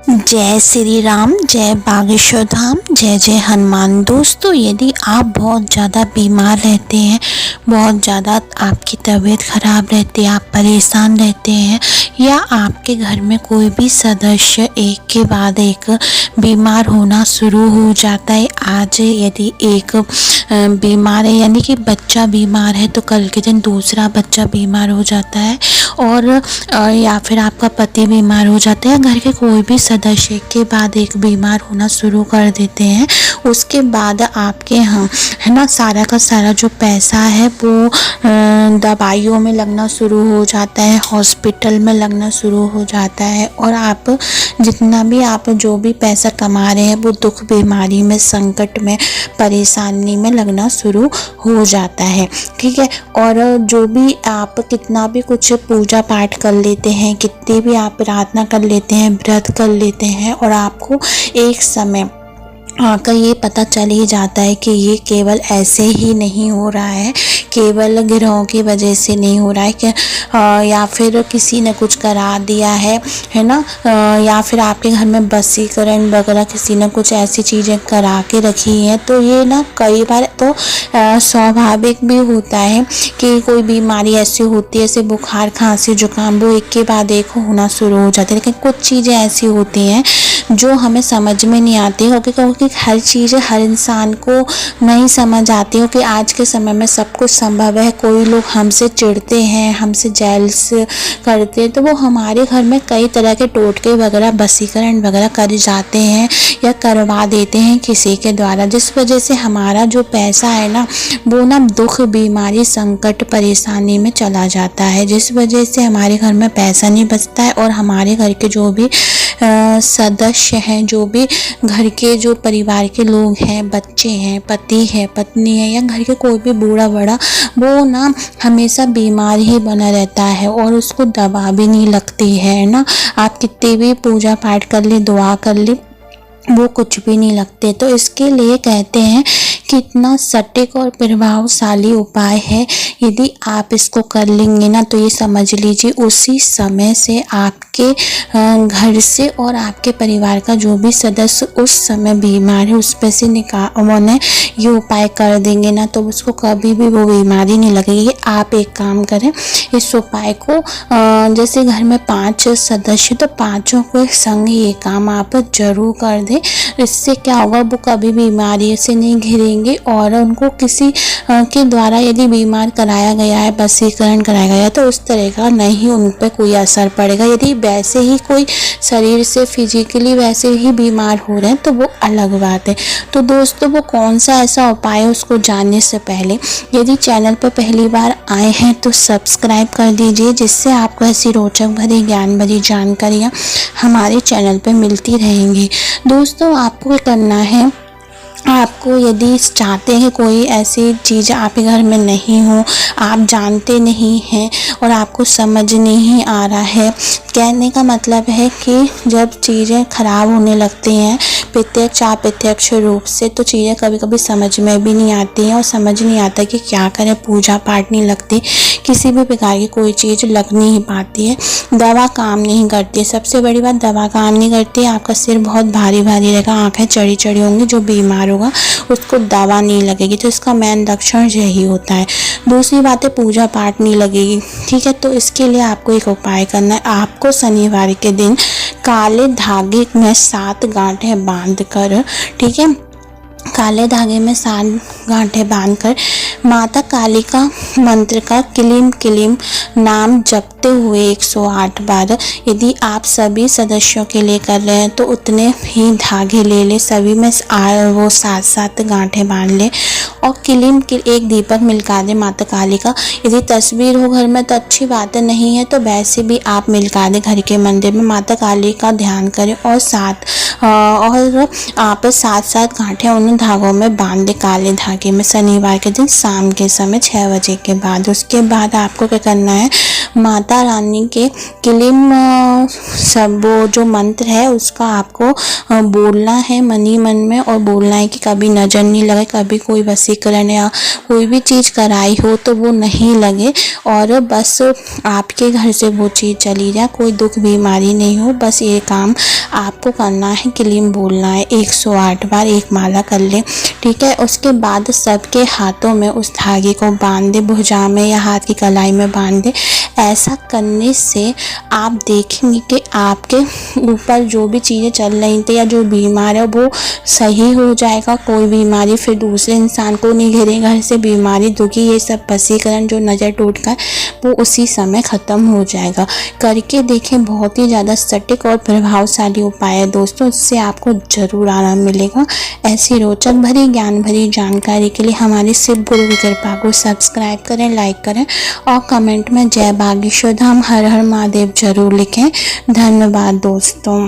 जय श्री राम, जय बागेश्वर धाम, जय जय हनुमान। दोस्तों, यदि आप बहुत ज़्यादा बीमार रहते हैं, बहुत ज़्यादा आपकी तबीयत ख़राब रहती है, आप परेशान रहते हैं, या आपके घर में कोई भी सदस्य एक के बाद एक बीमार होना शुरू हो जाता है। आज यदि एक बीमार है, यानी कि बच्चा बीमार है, तो कल के दिन दूसरा बच्चा बीमार हो जाता है, और या फिर आपका पति बीमार हो जाता है, घर के कोई भी सदस्य के बाद एक बीमार होना शुरू कर देते हैं। उसके बाद आपके यहाँ है ना, सारा का सारा जो पैसा है वो दवाइयों में लगना शुरू हो जाता है, हॉस्पिटल में लगना शुरू हो जाता है, और आप जितना भी आप जो भी पैसा कमा रहे हैं वो दुख, बीमारी में, संकट में, परेशानी में लगना शुरू हो जाता है। ठीक है। और जो भी आप कितना भी कुछ पूजा पाठ कर लेते हैं, कितनी भी आप प्रार्थना कर लेते हैं, व्रत कर लेते हैं, और आपको एक समय आकर ये पता चल ही जाता है कि ये केवल ऐसे ही नहीं हो रहा है, केवल ग्रहों की वजह से नहीं हो रहा है, कि या फिर किसी ने कुछ करा दिया है ना, या फिर आपके घर में वशीकरण वगैरह किसी ने कुछ ऐसी चीज़ें करा के रखी हैं। तो ये ना कई बार तो स्वाभाविक भी होता है कि कोई बीमारी ऐसी होती है, जैसे बुखार, खांसी, जुकाम, वो एक के बाद एक होना शुरू हो जाती है। लेकिन कुछ चीज़ें ऐसी होती हैं जो हमें समझ में नहीं आती, क्योंकि हर चीज़ हर इंसान को नहीं समझ आती हो कि आज के समय में सब कुछ संभव है। कोई लोग हमसे चिढ़ते हैं, हमसे जेलस करते हैं, तो वो हमारे घर में कई तरह के टोटके वगैरह, वशीकरण वगैरह कर जाते हैं या करवा देते हैं किसी के द्वारा, जिस वजह से हमारा जो पैसा है ना, वो ना दुख, बीमारी, संकट, परेशानी में चला जाता है, जिस वजह से हमारे घर में पैसा नहीं बचता है, और हमारे घर के जो भी सदस्य हैं, जो भी घर के जो परिवार के लोग हैं, बच्चे हैं, पति है, पत्नी है, या घर के कोई भी बूढ़ा बड़ा, वो ना हमेशा बीमार ही बना रहता है, और उसको दवा भी नहीं लगती है ना। आप कितनी भी पूजा पाठ कर ले, दुआ कर ले, वो कुछ भी नहीं लगते। तो इसके लिए कहते हैं कि इतना सटीक और प्रभावशाली उपाय है, यदि आप इसको कर लेंगे ना, तो ये समझ लीजिए उसी समय से आपके घर से और आपके परिवार का जो भी सदस्य उस समय बीमार है, उस पर से उन्होंने ये उपाय कर देंगे ना, तो उसको कभी भी वो बीमारी नहीं लगेगी। आप एक काम करें, इस उपाय को जैसे घर में 5 सदस्य, तो 5 को संग ये काम आप जरूर कर दें। इससे क्या होगा, वो कभी बीमारी से नहीं घिरेंगे, और उनको किसी के द्वारा यदि बीमार कराया गया है, वशीकरण कराया गया है, तो उस तरह का नहीं उन पर कोई असर पड़ेगा। यदि वैसे ही कोई शरीर से फिजिकली वैसे ही बीमार हो रहे हैं, तो वो अलग बात है। तो दोस्तों, वो कौन सा ऐसा उपाय है, उसको जानने से पहले यदि चैनल पर पहली बार आए हैं तो सब्सक्राइब कर दीजिए, जिससे आपको ऐसी रोचक भरी, ज्ञान भरी जानकारियाँ हमारे चैनल पर मिलती रहेंगी। दोस्तों, आपको क्या करना है, आपको यदि चाहते हैं कोई ऐसी चीज़ आपके घर में नहीं हो, आप जानते नहीं हैं और आपको समझ नहीं आ रहा है, कहने का मतलब है कि जब चीज़ें खराब होने लगती हैं प्रत्यक्ष अप्रत्यक्ष रूप से, तो चीज़ें कभी कभी समझ में भी नहीं आती हैं, और समझ नहीं आता कि क्या करें, पूजा पाठ नहीं लगती, किसी भी प्रकार की कोई चीज़ लग नहीं पाती है, दवा काम नहीं करती। सबसे बड़ी बात, दवा काम नहीं करती, आपका सिर बहुत भारी भारी रहेगा, आँखें चढ़ी चढ़ी होंगी, जो बीमार होगा उसको दवा नहीं लगेगी। तो इसका मेन लक्षण यही होता है। दूसरी बात है, पूजा पाठ नहीं लगेगी। ठीक है। तो इसके लिए आपको एक उपाय करना है। आपको शनिवार के दिन काले धागे में 7 गांठें बांधकर, ठीक है, काले धागे में 7 गांठें बांधकर माता काली का मंत्र का किलिम किलिम नाम जपते हुए 108 बार, यदि आप सभी सदस्यों के लिए कर रहे हैं तो उतने ही धागे ले ले, सभी में वो 7-7 गांठें बांध ले, और किलिम एक दीपक मिलका दे माता काली का। यदि तस्वीर हो घर में तो अच्छी बात है, नहीं है तो वैसे भी आप मिलका दें, घर के मंदिर में माता काली का ध्यान करें, और आप 7-7 गांठें उन धागों में बांध दें, काले धागे में, शनिवार के दिन शाम के समय 6 बजे के बाद। उसके बाद आपको क्या करना है, माता रानी के क्लीम सब वो जो मंत्र है उसका आपको बोलना है मन ही मन में, और बोलना है कि कभी नज़र नहीं लगे, कभी कोई वशीकरण या कोई भी चीज़ कराई हो तो वो नहीं लगे, और बस आपके घर से वो चीज़ चली जाए, कोई दुख बीमारी नहीं हो। बस ये काम आपको करना है, क्लीम बोलना है 108 बार, एक माला कर ले, ठीक है। उसके बाद सबके हाथों में उस धागे को बांध दे, भुजा में या हाथ की कलाई में बांध दे। ऐसा करने से आप देखेंगे कि आपके ऊपर जो भी चीज़ें चल रही थी या जो बीमार है वो सही हो जाएगा। कोई बीमारी फिर दूसरे इंसान को नहीं घेरेगा, घर से बीमारी दुखी ये सब वशीकरण जो नज़र टूटकर वो उसी समय ख़त्म हो जाएगा। करके देखें, बहुत ही ज़्यादा सटीक और प्रभावशाली उपाय है दोस्तों, इससे आपको ज़रूर आराम मिलेगा। ऐसी रोचक भरी ज्ञान भरी जानकारी के लिए हमारी शिव गुरु की कृपा को सब्सक्राइब करें, लाइक करें और कमेंट में जय बागेश्वर धाम हर हर महादेव जरूर लिखें। धन्यवाद दोस्तों।